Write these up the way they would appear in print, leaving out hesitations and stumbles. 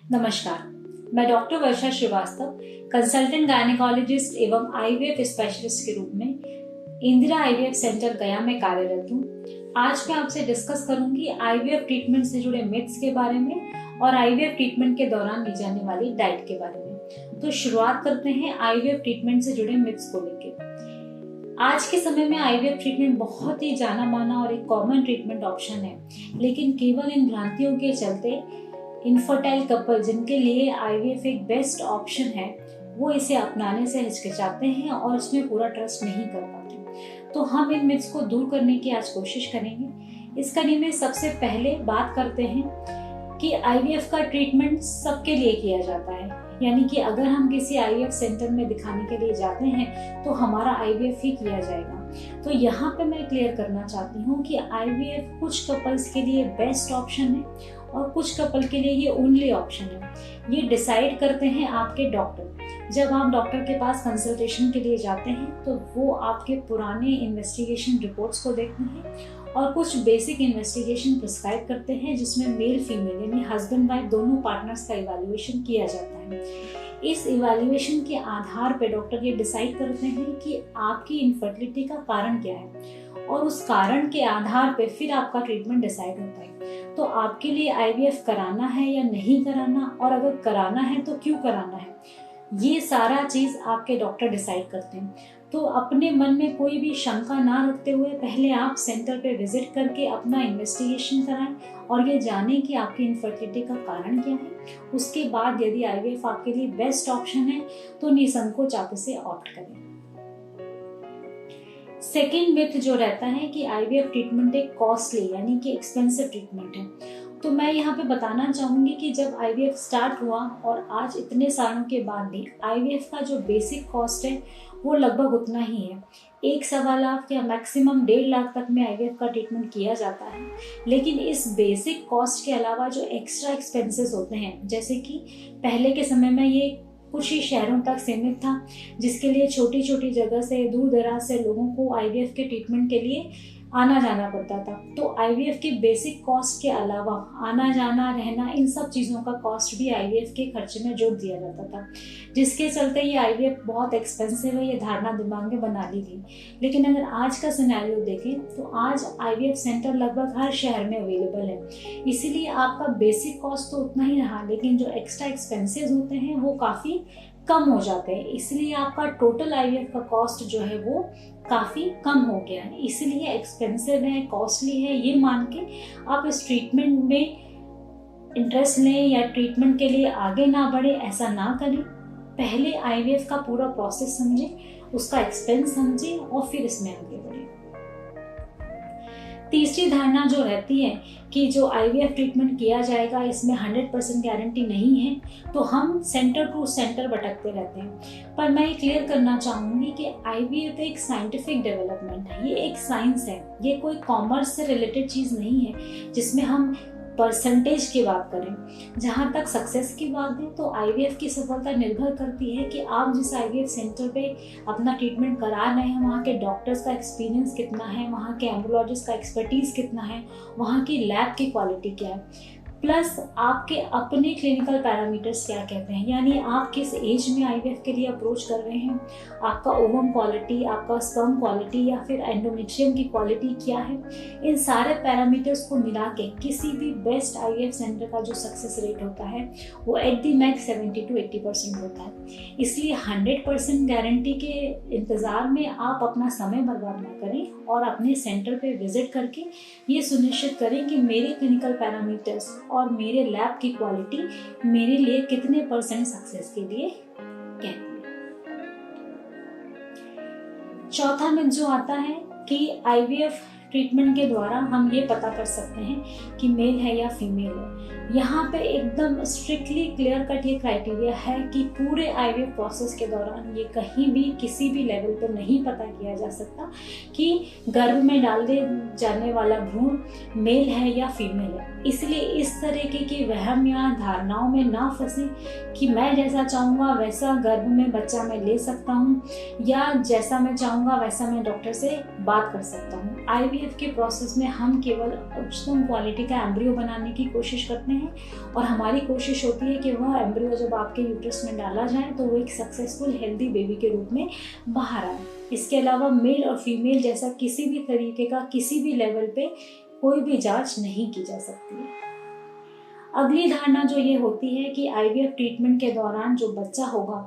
नमस्कार, मैं डॉक्टर वर्षा Srivastava, consultant gynaecologist एवं आईवीएफ स्पेशलिस्ट के रूप में इंदिरा आईवीएफ सेंटर गया में कार्यरत हूँ। आज मैं आपसे डिस्कस करूंगी आईवीएफ ट्रीटमेंट से जुड़े मिथ्स के बारे में और आईवीएफ ट्रीटमेंट के दौरान ली जाने वाली डाइट के बारे में। तो शुरुआत करते हैं आईवीएफ ट्रीटमेंट से जुड़े मिथ्स को लेकर। आज के समय में आईवीएफ ट्रीटमेंट बहुत ही जाना माना और एक कॉमन ट्रीटमेंट ऑप्शन है, लेकिन केवल इन भ्रांतियों के चलते इनफर्टाइल कपल जिनके लिए आईवीएफ एक बेस्ट ऑप्शन है, वो इसे अपनाने से हिचकिचाते हैं और इसमें पूरा ट्रस्ट नहीं कर पाते। तो हम इन मिथ्स को दूर करने की आज कोशिश करेंगे। इस कड़ी में सबसे पहले बात करते हैं कि आईवीएफ का ट्रीटमेंट सबके लिए किया जाता है, यानी कि अगर हम किसी आईवीएफ सेंटर में दिखाने के लिए जाते हैं तो हमारा आईवीएफ ही किया जाएगा। तो यहाँ पे मैं क्लियर करना चाहती हूँ कि आईवीएफ कुछ कपल्स के लिए बेस्ट ऑप्शन है और कुछ कपल के लिए ये ओनली ऑप्शन है। ये डिसाइड करते हैं आपके डॉक्टर। जब आप डॉक्टर के पास कंसल्टेशन के लिए जाते हैं तो वो आपके पुराने इन्वेस्टिगेशन रिपोर्ट्स को देखते हैं और कुछ बेसिक इन्वेस्टिगेशन प्रिस्क्राइब करते हैं, जिसमें मेल फीमेल यानी हस्बैंड वाइफ दोनों पार्टनर्स का इवैल्यूएशन किया जाता है। इस इवैल्यूएशन के आधार पर डॉक्टर ये डिसाइड करते हैं कि आपकी इनफर्टिलिटी का कारण क्या है और उस कारण के आधार पर फिर आपका ट्रीटमेंट डिसाइड होता है। तो आपके लिए आईवीएफ कराना है या नहीं कराना, और अगर कराना है तो क्यों कराना है, ये सारा चीज आपके डॉक्टर डिसाइड करते हैं। तो अपने मन में कोई भी शंका ना रखते हुए पहले आप सेंटर पे विजिट करके अपना इन्वेस्टिगेशन कराएं और ये जानें कि आपकी इनफर्टिलिटी का कारण क्या है। उसके बाद यदि आईवीएफ आपके लिए बेस्ट ऑप्शन है तो निसंकोच आप इसे ऑप्ट करें। सेकेंड मिथ जो रहता है कि आईवीएफ ट्रीटमेंट एक कॉस्टली यानी कि एक्सपेंसिव ट्रीटमेंट है, तो मैं यहाँ पे बताना चाहूंगी कि जब आईवीएफ स्टार्ट हुआ और आज इतने सालों के बाद भी आईवीएफ का जो बेसिक कॉस्ट है वो लगभग उतना ही है। 1.25 या मैक्सिमम 1.5 लाख तक में आईवीएफ का ट्रीटमेंट किया जाता है। लेकिन इस बेसिक कॉस्ट के अलावा जो एक्स्ट्रा एक्सपेंसेस होते हैं, जैसे कि पहले के समय में ये कुछ ही शहरों तक सीमित था, जिसके लिए छोटी छोटी जगह से दूर दराज से लोगों को आईवीएफ के ट्रीटमेंट के लिए आना जाना पड़ता था। तो आईवीएफ के बेसिक कॉस्ट के अलावा आना जाना रहना इन सब चीज़ों का कॉस्ट भी आईवीएफ के खर्चे में जोड़ दिया जाता था, जिसके चलते ये आईवीएफ बहुत एक्सपेंसिव है, ये धारणा दिमाग में बना ली थी। लेकिन अगर आज का सिनेरियो देखें तो आज आईवीएफ सेंटर लगभग हर शहर में अवेलेबल है। इसीलिए आपका बेसिक कॉस्ट तो उतना ही रहा, लेकिन जो एक्स्ट्रा एक्सपेंसेस होते हैं वो काफ़ी कम हो जाते हैं। इसलिए आपका टोटल आईवीएफ का कॉस्ट जो है वो काफ़ी कम हो गया है। इसलिए एक्सपेंसिव है, कॉस्टली है, ये मान के आप इस ट्रीटमेंट में इंटरेस्ट लें या ट्रीटमेंट के लिए आगे ना बढ़े, ऐसा ना करें। पहले आईवीएफ का पूरा प्रोसेस समझें, उसका एक्सपेंस समझें और फिर इसमें आगे बढ़ें। तीसरी धारणा जो रहती है कि जो आईवीएफ ट्रीटमेंट किया जाएगा इसमें 100% गारंटी नहीं है, तो हम सेंटर टू सेंटर भटकते रहते हैं। पर मैं ये क्लियर करना चाहूँगी कि आईवीएफ एक साइंटिफिक डेवलपमेंट है, ये एक साइंस है, ये कोई कॉमर्स से रिलेटेड चीज़ नहीं है जिसमें हम परसेंटेज की बात करें। जहाँ तक सक्सेस की बात है तो आईवीएफ की सफलता निर्भर करती है कि आप जिस आईवीएफ सेंटर पे अपना ट्रीटमेंट करा रहे हैं वहाँ के डॉक्टर्स का एक्सपीरियंस कितना है, वहाँ के एम्ब्रोलॉजिस्ट का एक्सपर्टीज़ कितना है, वहाँ की लैब की क्वालिटी क्या है, प्लस आपके अपने क्लिनिकल पैरामीटर्स क्या कहते हैं, यानी आप किस एज में आईवीएफ के लिए अप्रोच कर रहे हैं, आपका ओवम क्वालिटी, आपका स्पर्म क्वालिटी या फिर एंडोमेट्रियम की क्वालिटी क्या है। इन सारे पैरामीटर्स को मिला के किसी भी बेस्ट आईवीएफ सेंटर का जो सक्सेस रेट होता है वो एट दी मैक्स 70 to 80% होता है। इसलिए 100% गारंटी के इंतज़ार में आप अपना समय बर्बाद ना करें और अपने सेंटर पे विजिट करके ये सुनिश्चित करें कि मेरे क्लिनिकल पैरामीटर्स और मेरे लैब की क्वालिटी मेरे लिए कितने % सक्सेस के लिए कहती है। चौथा मिथ जो आता है कि आईवीएफ ट्रीटमेंट के द्वारा हम ये पता कर सकते हैं कि मेल है या फीमेल है। यहाँ पे एकदम स्ट्रिक्टली क्लियर कट ये क्राइटेरिया है कि पूरे आईवीएफ प्रोसेस के दौरान ये कहीं भी किसी भी लेवल पर नहीं पता किया जा सकता कि गर्भ में डाल दे जाने वाला भ्रूण मेल है या फीमेल है। इसलिए इस तरीके की वहम या धारणाओं में ना फंसे कि मैं जैसा चाहूँगा वैसा गर्भ में बच्चा मैं ले सकता हूँ या जैसा मैं चाहूँगा वैसा मैं डॉक्टर से बात कर सकता हूँ। आईवीएफ आईवीएफ के प्रोसेस में हम केवल उच्चतम क्वालिटी का एम्ब्रियो बनाने की कोशिश करते हैं और हमारी कोशिश होती है कि वह एम्ब्रियो जब आपके यूट्रस में डाला जाए तो वो एक सक्सेसफुल हेल्दी बेबी के रूप में बाहर आए। इसके अलावा मेल और फीमेल जैसा किसी भी तरीके का किसी भी लेवल पे कोई भी जांच नहीं की जा सकती है। अगली धारणा जो ये होती है कि आईवीएफ ट्रीटमेंट के दौरान जो बच्चा होगा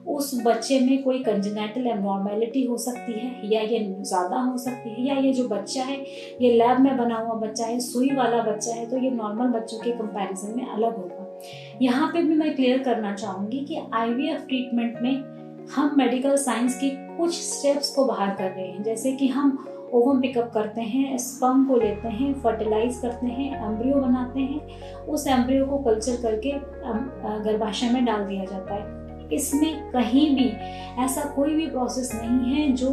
उस बच्चे में कोई कंजेनाइटल एब्नॉर्मेलिटी हो सकती है या ये ज़्यादा हो सकती है, या ये जो बच्चा है ये लैब में बना हुआ बच्चा है, सुई वाला बच्चा है, तो ये नॉर्मल बच्चों के कंपैरिजन में अलग होगा। यहाँ पे भी मैं क्लियर करना चाहूँगी कि आईवीएफ ट्रीटमेंट में हम मेडिकल साइंस की कुछ स्टेप्स को बाहर कर रहे हैं, जैसे कि हम ओवम पिकअप करते हैं, स्पर्म को लेते हैं, फर्टिलाइज करते हैं, एम्ब्रियो बनाते हैं, उस एम्ब्रियो को कल्चर करके गर्भाशय में डाल दिया जाता है। इसमें कहीं भी ऐसा कोई भी प्रोसेस नहीं है जो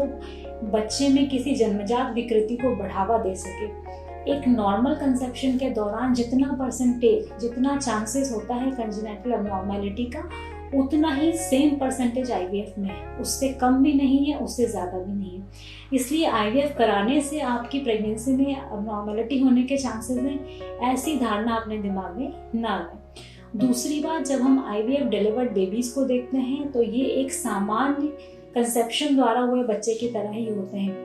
बच्चे में किसी जन्मजात विकृति को बढ़ावा दे सके। एक नॉर्मल कंसेप्शन के दौरान जितना परसेंटेज, जितना चांसेस होता है कंजेनिटल एब्नॉर्मेलिटी का, उतना ही सेम परसेंटेज आईवीएफ में है। उससे कम भी नहीं है, उससे ज़्यादा भी नहीं है। इसलिए आईवीएफ कराने से आपकी प्रेगनेंसी में एब्नॉर्मेलिटी होने के चांसेस हैं, ऐसी धारणा अपने दिमाग में ना लाएं। दूसरी बात, जब हम आईवीएफ डिलीवर्ड बेबीज को देखते हैं तो ये एक सामान्य कंसेप्शन द्वारा हुए बच्चे की तरह ही होते हैं।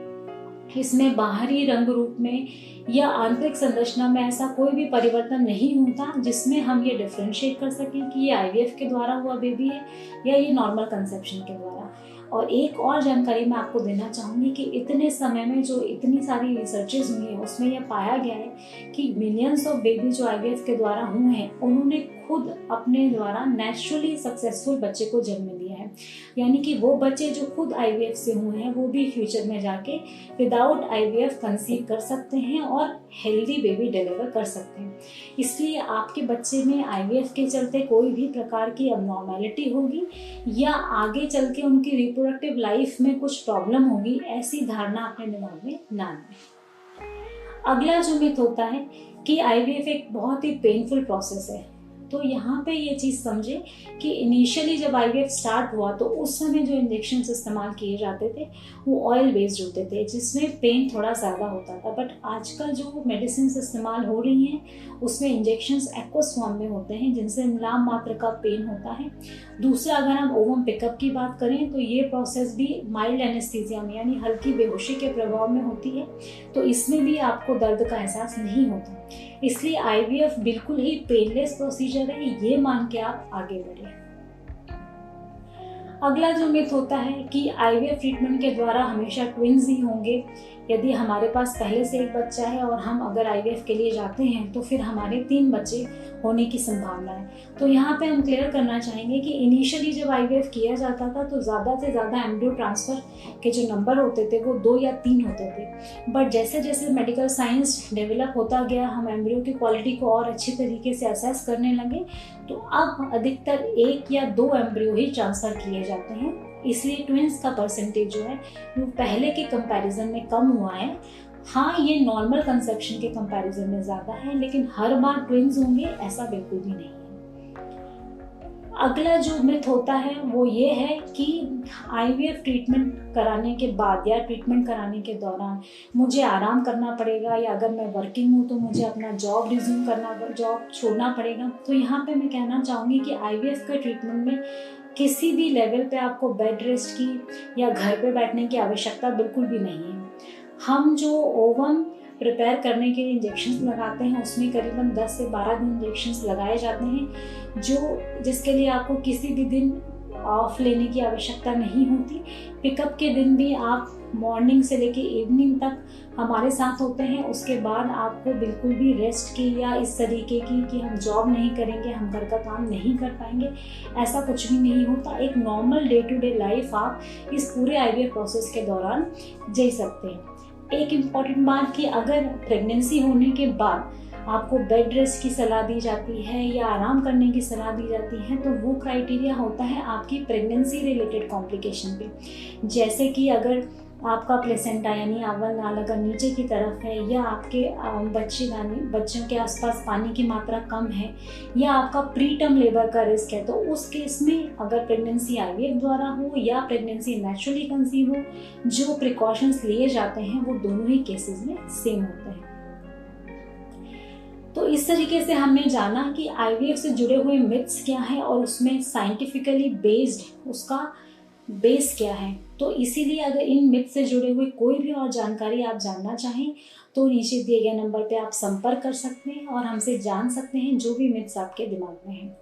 इसमें बाहरी रंग रूप में या आंतरिक संरचना में ऐसा कोई भी परिवर्तन नहीं होता जिसमें हम ये डिफरेंशिएट कर सकें कि ये आईवीएफ के द्वारा हुआ बेबी है या ये नॉर्मल कंसेप्शन के द्वारा। और एक और जानकारी मैं आपको देना चाहूँगी कि इतने समय में जो इतनी सारी रिसर्चेज हुई हैं उसमें यह पाया गया है कि मिलियंस ऑफ बेबी जो आईवीएफ के द्वारा हुए हैं उन्होंने खुद अपने द्वारा नेचुरली सक्सेसफुल बच्चे को जन्म दिया है। यानी कि वो बच्चे जो खुद आईवीएफ से हुए हैं वो भी फ्यूचर में जाके विदाउट आईवीएफ कंसीव कर सकते हैं और हेल्दी बेबी डिलीवर कर सकते हैं। इसलिए आपके बच्चे में आईवीएफ के चलते कोई भी प्रकार की अबनॉर्मेलिटी होगी या आगे चल के उनकी रिप्रोडक्टिव लाइफ में कुछ प्रॉब्लम होगी, ऐसी धारणा अपने दिमाग में ना लें। अगला जो मिथ होता है कि आईवीएफ एक बहुत ही पेनफुल प्रोसेस है, तो यहाँ पे ये चीज़ समझे कि इनिशियली जब आईवीएफ स्टार्ट हुआ तो उस समय जो इंजेक्शन इस्तेमाल किए जाते थे वो ऑयल बेस्ड होते थे जिसमें पेन थोड़ा ज़्यादा होता था। बट आजकल जो मेडिसिन इस्तेमाल हो रही हैं उसमें इंजेक्शंस एक्वस फॉर्म में होते हैं जिनसे नाम मात्र का पेन होता है। दूसरा, अगर हम ओवम पिकअप की बात करें तो ये प्रोसेस भी माइल्ड एनेस्थीसिया में यानी हल्की बेहोशी के प्रभाव में होती है, तो इसमें भी आपको दर्द का एहसास नहीं होता। इसलिए आईवीएफ बिल्कुल ही पेनलेस प्रोसीजर है, ये मान के आप आगे बढ़े। अगला जो मिथ होता है कि आईवीएफ ट्रीटमेंट के द्वारा हमेशा ट्विंस ही होंगे। यदि हमारे पास पहले से एक बच्चा है और हम अगर आईवीएफ के लिए जाते हैं तो फिर हमारे 3 बच्चे होने की संभावना है। तो यहाँ पे हम क्लियर करना चाहेंगे कि इनिशियली जब आईवीएफ किया जाता था तो ज़्यादा से ज़्यादा एम्ब्रियो ट्रांसफ़र के जो नंबर होते थे वो 2 या 3 होते थे। बट जैसे जैसे मेडिकल साइंस डेवलप होता गया, हम एम्ब्रियो की क्वालिटी को और अच्छी तरीके से असेस करने लगे, तो अब अधिकतर 1 या 2 एम्ब्रियो ही ट्रांसफ़र किए जाते हैं। इसलिए ट्विंस का परसेंटेज जो है वो पहले के कंपैरिजन में कम हुआ है। हाँ, ये नॉर्मल कंसेप्शन के कंपैरिजन में ज़्यादा है, लेकिन हर बार ट्विंस होंगे ऐसा बिल्कुल भी नहीं है। अगला जो मिथ होता है वो ये है कि आईवीएफ ट्रीटमेंट कराने के बाद या ट्रीटमेंट कराने के दौरान मुझे आराम करना पड़ेगा, या अगर मैं वर्किंग हूँ तो मुझे अपना जॉब रिज्यूम करना, जॉब छोड़ना पड़ेगा। तो यहाँ पे मैं कहना चाहूँगी कि आईवीएफ के ट्रीटमेंट में किसी भी लेवल पे आपको बेड रेस्ट की या घर पे बैठने की आवश्यकता बिल्कुल भी नहीं है। हम जो ओवम प्रिपेयर करने के लिए इंजेक्शंस लगाते हैं उसमें करीबन 10 से 12 दिन इंजेक्शंस लगाए जाते हैं, जिसके लिए आपको किसी भी दिन ऑफ लेने की आवश्यकता नहीं होती। पिकअप के दिन भी आप मॉर्निंग से लेके इवनिंग तक हमारे साथ होते हैं। उसके बाद आपको बिल्कुल भी रेस्ट की या इस तरीके की कि हम जॉब नहीं करेंगे, हम घर का काम नहीं कर पाएंगे, ऐसा कुछ भी नहीं होता। एक normal day to day life आप इस पूरे आईवीएफ प्रोसेस के दौरान जी सकते हैं। एक इम्पॉर्टेंट बात कि अगर प्रेगनेंसी होने के बाद आपको बेड रेस्ट की सलाह दी जाती है या आराम करने की सलाह दी जाती है तो वो क्राइटेरिया होता है आपकी प्रेगनेंसी रिलेटेड कॉम्प्लिकेशन पे। जैसे कि अगर आपका प्लेसेंटा यानी अव्वल नाल अगर नीचे की तरफ है, या आपके बच्चों के आसपास पानी की मात्रा कम है, या आपका प्री टर्म लेबर का रिस्क है, तो उस केस में अगर प्रेगनेंसी आईवीएफ द्वारा हो या प्रेगनेंसी नेचुरली कंसीव हो, जो प्रिकॉशंस लिए जाते हैं वो दोनों ही केसेस में सेम होते हैं। तो इस तरीके से हमने जाना कि आईवीएफ से जुड़े हुए मिथ्स क्या है और उसमें साइंटिफिकली बेस्ड उसका बेस क्या है। तो इसीलिए अगर इन मिथ से जुड़े हुए कोई भी और जानकारी आप जानना चाहें तो नीचे दिए गए नंबर पे आप संपर्क कर सकते हैं और हमसे जान सकते हैं जो भी मिथ्स आपके दिमाग में हैं।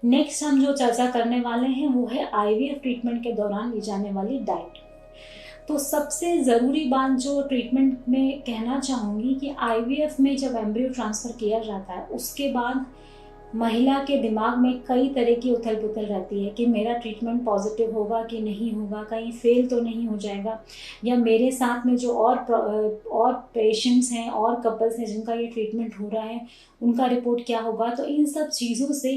नेक्स्ट हम जो चर्चा करने वाले हैं वो है आईवीएफ ट्रीटमेंट के दौरान ली जाने वाली डाइट। तो सबसे ज़रूरी बात जो ट्रीटमेंट में कहना चाहूँगी कि आईवीएफ में जब एम्ब्रियो ट्रांसफ़र किया जाता है उसके बाद महिला के दिमाग में कई तरह की उथल पुथल रहती है कि मेरा ट्रीटमेंट पॉजिटिव होगा कि नहीं होगा, कहीं फेल तो नहीं हो जाएगा, या मेरे साथ में जो और पेशेंट्स हैं और कपल्स हैं जिनका ये ट्रीटमेंट हो रहा है उनका रिपोर्ट क्या होगा। तो इन सब चीज़ों से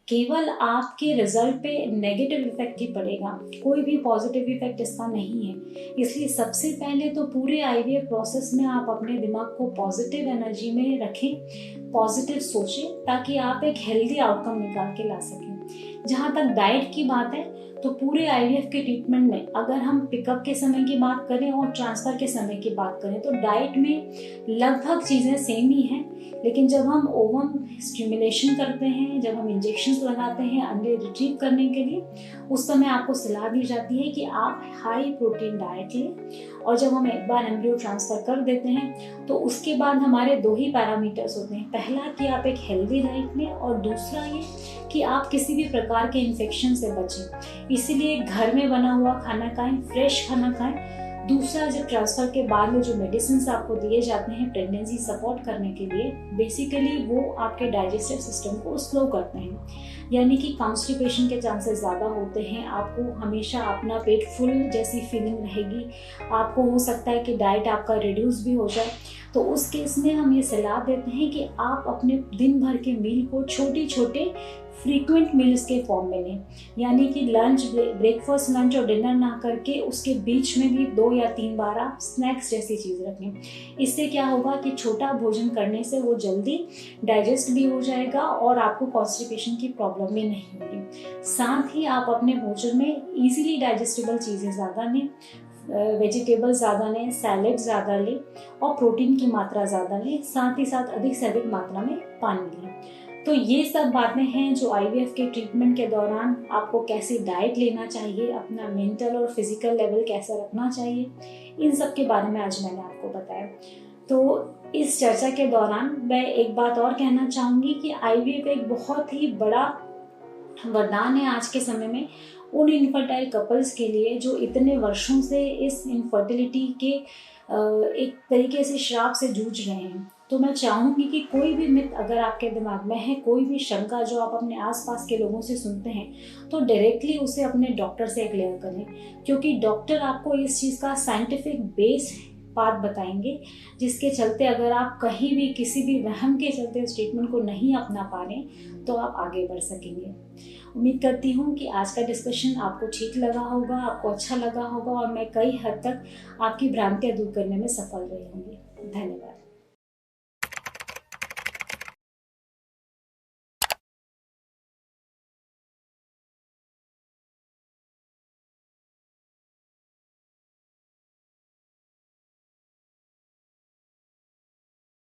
केवल आपके रिजल्ट पे नेगेटिव इफेक्ट ही पड़ेगा, कोई भी पॉजिटिव इफेक्ट इसका नहीं है। इसलिए सबसे पहले तो पूरे आईवीएफ प्रोसेस में आप अपने दिमाग को पॉजिटिव एनर्जी में रखें, पॉजिटिव सोचें, ताकि आप एक हेल्दी आउटकम निकाल के ला सकें। जहाँ तक डाइट की बात है तो पूरे आईवीएफ के ट्रीटमेंट में अगर हम पिकअप के समय की बात करें और ट्रांसफ़र के समय की बात करें तो डाइट में लगभग चीज़ें सेम ही हैं, लेकिन जब हम ओवम स्टिमुलेशन करते हैं, जब हम इंजेक्शंस लगाते हैं अंडे रिट्रीव करने के लिए, उस समय आपको सलाह दी जाती है कि आप हाई प्रोटीन डाइट लें। और जब हम एक बार एम्ब्रियो ट्रांसफ़र कर देते हैं तो उसके बाद हमारे दो ही पैरामीटर्स होते हैं, पहला कि आप एक हेल्दी डाइट लें और दूसरा ये कि आप किसी भी प्रकार के इन्फेक्शन से बचें। इसीलिए घर में बना हुआ खाना खाएं, फ्रेश खाना खाएं। दूसरा, जब ट्रांसफ़र के बाद में जो मेडिसिन आपको दिए जाते हैं प्रेगनेंसी सपोर्ट करने के लिए, बेसिकली वो आपके डाइजेस्टिव सिस्टम को स्लो करते हैं, यानी कि कॉन्स्टिपेशन के चांसेस ज़्यादा होते हैं। आपको हमेशा अपना पेट फुल जैसी फीलिंग रहेगी, आपको हो सकता है कि डाइट आपका रिड्यूस भी हो जाए। तो उस केस में हम ये सलाह देते हैं कि आप अपने दिन भर के मील को छोटे छोटे फ्रीक्वेंट मील्स के फॉर्म में लें, यानी कि लंच, ब्रेकफास्ट, लंच और डिनर ना करके उसके बीच में भी 2 या 3 बार आप स्नैक्स जैसी चीज़ रखें। इससे क्या होगा कि छोटा भोजन करने से वो जल्दी डाइजेस्ट भी हो जाएगा और आपको कॉन्स्टिपेशन की प्रॉब्लम भी नहीं होगी। साथ ही आप अपने भोजन में ईजिली डाइजेस्टेबल चीज़ें ज़्यादा लें, वेजिटेबल्स ज़्यादा लें, सैलेड ज़्यादा लें और प्रोटीन की मात्रा ज़्यादा लें, साथ ही साथ अधिक से अधिक मात्रा में पानी लें। तो ये सब बातें हैं जो आईवीएफ के ट्रीटमेंट के दौरान आपको कैसी डाइट लेना चाहिए, अपना मेंटल और फिजिकल लेवल कैसा रखना चाहिए, इन सब के बारे में आज मैंने आपको बताया। तो इस चर्चा के दौरान मैं एक बात और कहना चाहूँगी कि आईवीएफ एक बहुत ही बड़ा वरदान है आज के समय में उन इनफर्टाइल कपल्स के लिए जो इतने वर्षों से इस इनफर्टिलिटी के एक तरीके से श्राप से जूझ रहे हैं। तो मैं चाहूँगी कि कोई भी मिथ अगर आपके दिमाग में है, कोई भी शंका जो आप अपने आसपास के लोगों से सुनते हैं, तो डायरेक्टली उसे अपने डॉक्टर से क्लियर करें, क्योंकि डॉक्टर आपको इस चीज़ का साइंटिफिक बेस बात बताएंगे, जिसके चलते अगर आप कहीं भी किसी भी वहम के चलते इस ट्रीटमेंट को नहीं अपना पा रहे तो आप आगे बढ़ सकेंगे। उम्मीद करती हूँ कि आज का डिस्कशन आपको ठीक लगा होगा, आपको अच्छा लगा होगा और मैं कई हद तक आपकी भ्रांतियाँ दूर करने में सफल रही होंगी। धन्यवाद।